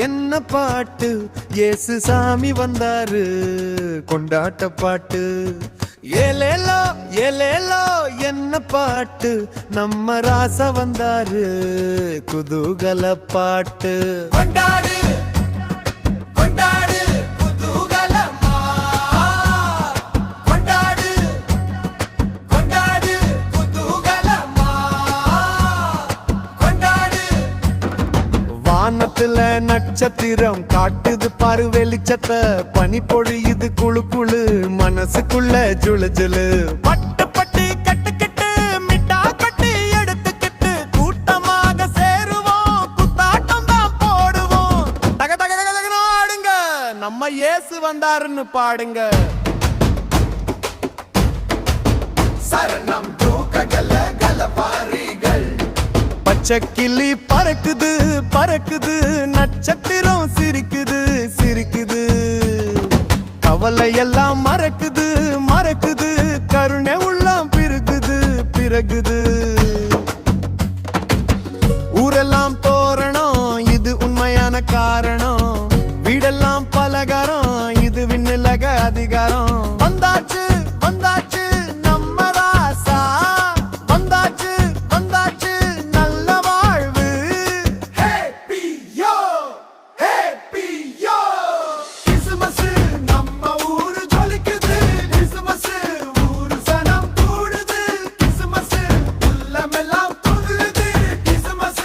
என்ன பாட்டு இயேசு சாமி வந்தாரு கொண்டாட்ட பாட்டு ஏலேலோ ஏலேலோ என்ன பாட்டு நம்ம ராசா வந்தாரு குதூகல பாட்டு கொண்டாடு கொண்டாடு குதூகலமா கொண்டாடு கொண்டாடு குதூகலமா கொண்டாடு வானத்துல நட்சத்திரம் காட்டுது பாரு வெளிச்சத்தை பனி பொழியுது குழு குழு மனசுக்குள்ள ஜுளு ஜுளு பட்டு பட்டு கட்டுக்கிட்டு மிட்டா கட்டி எடுத்துக்கிட்டு கூட்டமாக சேருவோம் குத்தாட்டம் தான் போடுவோம் தக தக தக தகன்னு ஆடுங்க நம்ம இயேசு வந்தாருன்னு பாடுங்க சரணம் தூக்ககல கலவாரிகள் பச்சை கிளி பறக்குது பறக்குது நட்சத்திரம் சிரிக்குது சிரிக்குது கவலை எல்லாம் மறக்குது மறக்குது கருணை உள்ளம் பிறகுது பிறகுது ஊரெல்லாம் தோரணம் இது உண்மையான காரணம் வீடெல்லாம் பலகாரம் இது விண்ணுலக அதிகாரம் வந்தாச்சு வந்தாச்சு நம்ம ராசா வந்தாச்சு வந்தாச்சு நல்ல வாழ்வு ஹேப்பி யோ கிறிஸ்மஸ் நம்ம ஊரு ஜொலிக்குது கிறிஸ்மஸ் ஊரு சனம் கூடுது கிறிஸ்மஸ் உள்ளமெல்லாம் துள்ளுது கிறிஸ்மஸ்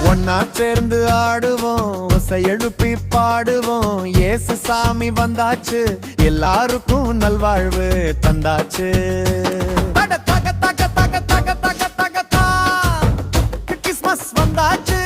ஒன்னா சேர்ந்து ஆடுவோம் ஒசை எழுப்பி பாடுவோம் இயேசு சாமி வந்தாச்சு எல்லாருக்கும் நல்வாழ்வு தந்தாச்சு தக தக தக தக தக தக தக கிறிஸ்மஸ் வந்தாச்சு